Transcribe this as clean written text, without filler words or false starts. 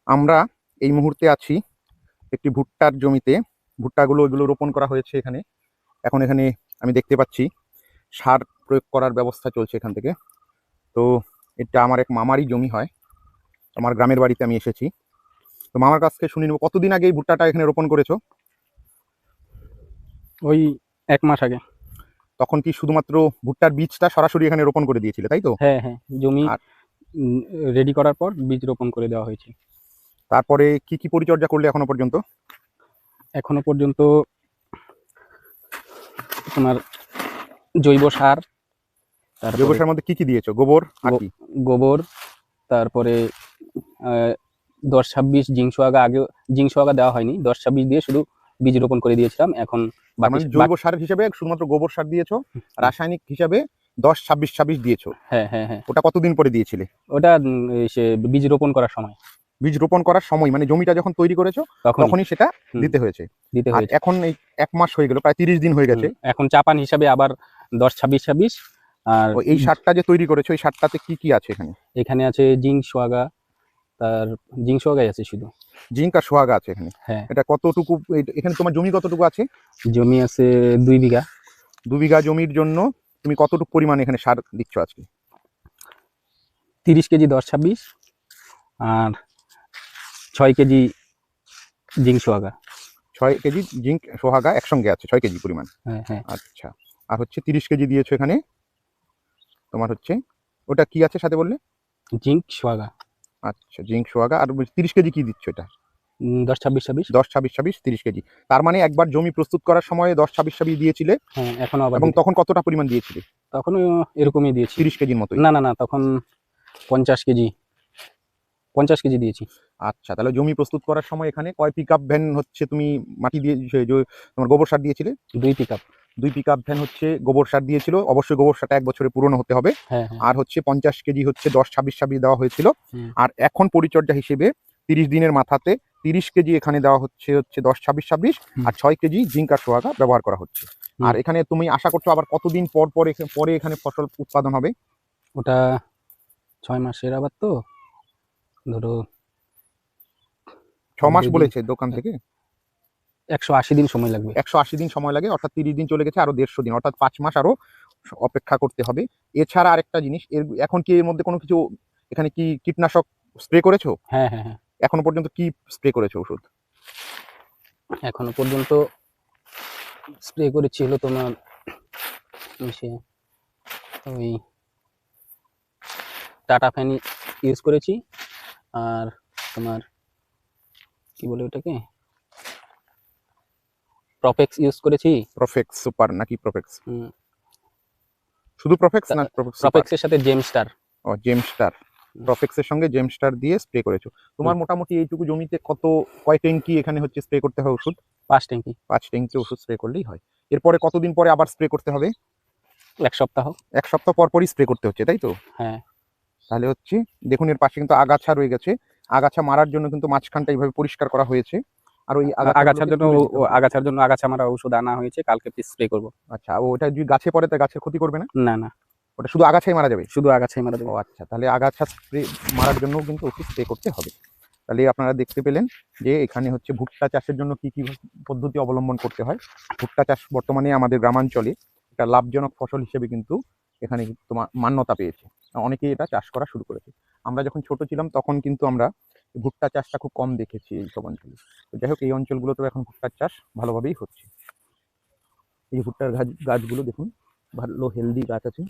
আমরা এই মুহূর্তে আছি একটি ভুট্টার জমিতে। ভুট্টাগুলো এগুলো রোপণ করা হয়েছে এখানে। এখন এখানে আমি দেখতে পাচ্ছি সার প্রয়োগ করার ব্যবস্থা চলছে এখান থেকে। তো এটা আমার এক মামারই জমি হয়, আমার গ্রামের বাড়িতে আমি এসেছি। তো মামার কাছ থেকে শুনে নেব, কতদিন আগে এই ভুট্টাটা এখানে রোপণ করেছো? ওই 1 মাস আগে। তখন কি শুধুমাত্র ভুট্টার বীজটা সরাসরি এখানে রোপণ করে দিয়েছিলে, তাই তো? হ্যাঁ হ্যাঁ, জমি আর রেডি করার পর বীজ রোপণ করে দেওয়া হয়েছে। তারপরে কি কি পরিচর্যা করলে এখনো পর্যন্ত? এখনো পর্যন্ত তোমার জৈব সার, জৈব তারপরে সারের মধ্যে কি কি দিয়েছো? গোবর আর কি? গোবর, তারপরে 10-26 জিঙ্ক সোয়াগা দেওয়া হয়নি, 10-26 দিয়ে শুধু বীজ রোপণ করে দিয়েছিলাম। এখন তার মানে জৈব সার হিসেবে শুধুমাত্র গোবর সার দিয়েছো, রাসায়নিক হিসাবে 10-26-26 দিয়েছো। হ্যাঁ হ্যাঁ হ্যাঁ, ওটা কতদিন পরে দিয়েছিলে? ওটা সে বীজ রোপণ করার সময়। বীজ রোপণ করার সময় মানে জমিটা যখন তৈরি করেছো তখনই সেটা দিতে হয়েছে। আর এখন এই 1 মাস হয়ে গেল, প্রায় 30 দিন হয়ে গেছে। এখন চাপান হিসাবে আবার 10-26-26। আর এই সারটা যে তৈরি করেছো, এই সারটাতে কি কি আছে এখানে? এখানে আছে জিঙ্ক সোয়াগা, তার জিঙ্ক সোয়াগাই আছে শুধু। জিঙ্ক আর সোয়াগা আছে এখানে। হ্যাঁ, এটা কতটুকু? এখানে তোমার জমি কতটুকু আছে? জমি আছে 2 বিঘা। 2 বিঘা জমির জন্য তুমি কতটুকু পরিমাণে এখানে সার দিচ্ছ আজকে? 30 কেজি 10-26 আর 6 কেজি জিঙ্ক সোয়াগা। 6 কেজি জিঙ্ক সোহাগা একসঙ্গে আছে 6 কেজি পরিমাণ। হ্যাঁ হ্যাঁ, আচ্ছা। আর হচ্ছে 30 কেজি দিয়েছো এখানে। তোমার হচ্ছে ওটা কি আছে সাথে বললে? জিঙ্ক সোয়াগা। আচ্ছা, জিঙ্ক সোহাগা। আর 30 কেজি কি দিচ্ছ এটা? 10-26-26। 10-26-26 30 কেজি। তার মানে একবার জমি প্রস্তুত করার সময় 10-26-26 দিয়েছিলে। হ্যাঁ, এখনো আবার এবং তখন কতটা পরিমাণ দিয়েছিলে? তখনও এরকমই দিয়েছি। 30 কেজির মতোই? না না না, তখন 50 কেজি দিয়েছি। আচ্ছা, তাহলে জমি প্রস্তুত করার সময় এখানে কয় পিক আপ ভ্যান হচ্ছে তুমি মাটি দিয়ে তোমার গোবর সার দিয়েছিলে? 2 pick up. 2 pick up van হচ্ছে গোবর সার দিয়েছিল। অবশ্যই গোবর সারটা 1 বছরে পুরনো হতে হবে। হ্যাঁ হ্যাঁ, আর হচ্ছে 50 কেজি হচ্ছে 10-26-26 দেওয়া হয়েছিল। আর এখন পরিচর্যা হিসেবে 30 দিনের মাথাতে 30 কেজি এখানে দেওয়া হচ্ছে 10-26-26 আর 6 কেজি জিঙ্ক আর সোয়াগা ব্যবহার করা হচ্ছে। আর এখানে তুমি আশা করছো আবার কতদিন পরে এখানে ফসল উৎপাদন হবে? ওটা 6 মাসের আবার, তো ধরো 6 মাস বলেছে দোকান থেকে। 180 দিন সময় লাগবে। 180 দিন সময় লাগে, অর্থাৎ 30 দিন চলে গেছে, আরো 150 দিন, অর্থাৎ 5 মাস আরো অপেক্ষা করতে হবে। এছাড়া আরেকটা জিনিস, এখন কি এর মধ্যে কোনো কিছু এখানে কি কীটনাশক স্প্রে করেছো? হ্যাঁ হ্যাঁ হ্যাঁ, এখনো পর্যন্ত কি স্প্রে করেছো ওষুধ? এখনো পর্যন্ত স্প্রে করেছি হলো তোমার ওই টাটা ফ্যান ইউজ করেছি, আর তোমার কি বলে ওটাকে, প্রফেক্স ইউজ করেছি। প্রফেক্স সুপার নাকি প্রফেক্স? শুধু প্রফেক্স না প্রফেক্স সুপার? প্রফেক্সের সাথে জেমস্টার। ও, জেমস্টার। প্রফেক্সের সঙ্গে জেমস্টার দিয়ে স্প্রে করেছো। তোমার মোটামুটি এইটুকু জমিতে কয় ট্যাঙ্কি এখানে হচ্ছে স্প্রে করতে হয় ওষুধ? 5 ট্যাঙ্কি। 5 ট্যাঙ্কি ওষুধ স্প্রে করলেই হয়। এরপরে কতদিন পরে আবার স্প্রে করতে হবে? 1 সপ্তাহ। 1 সপ্তাহ পর পরই স্প্রে করতে হচ্ছে, তাই তো? হ্যাঁ, তাহলে হচ্ছে দেখুন, এর পাশে কিন্তু আগাছা রয়ে গেছে। আগাছা মারার জন্য কিন্তু মাঝখানটা এইভাবে পরিষ্কার করা হয়েছে। আর ওই আগাছার জন্য আগাছা মারা ওষুধ আনা হয়েছে, কালকে স্প্রে করব। আচ্ছা, ওটা যদি গাছে পড়ে তা গাছের ক্ষতি করবে না? না না, ওটা শুধু আগাছাই মারা যাবে? শুধু আগাছাই মারা ও যাবে। আচ্ছা, তাহলে আগাছা স্প্রে মারার জন্য কিন্তু ওষুধ স্প্রে করতে হবে। তাহলে আপনারা দেখতে পেলেন যে এখানে হচ্ছে ভুট্টা চাষের জন্য কি কি পদ্ধতি অবলম্বন করতে হয়। ভুট্টা চাষ বর্তমানে আমাদের গ্রামাঞ্চলে একটা লাভজনক ফসল হিসেবে কিন্তু এখানে তোমার মান্যতা পেয়েছে। অনেকেই এটা চাষ করা শুরু করেছে। আমরা যখন ছোট ছিলাম তখন কিন্তু আমরা ভুট্টা চাষটা খুব কম দেখেছি এই সব অঞ্চলে। তো যাই হোক, এই অঞ্চলগুলোতেও এখন ভুট্টার চাষ ভালোভাবেই হচ্ছে। এই ভুট্টার গাছগুলো দেখুন, ভালো হেলদি গাছ আছে।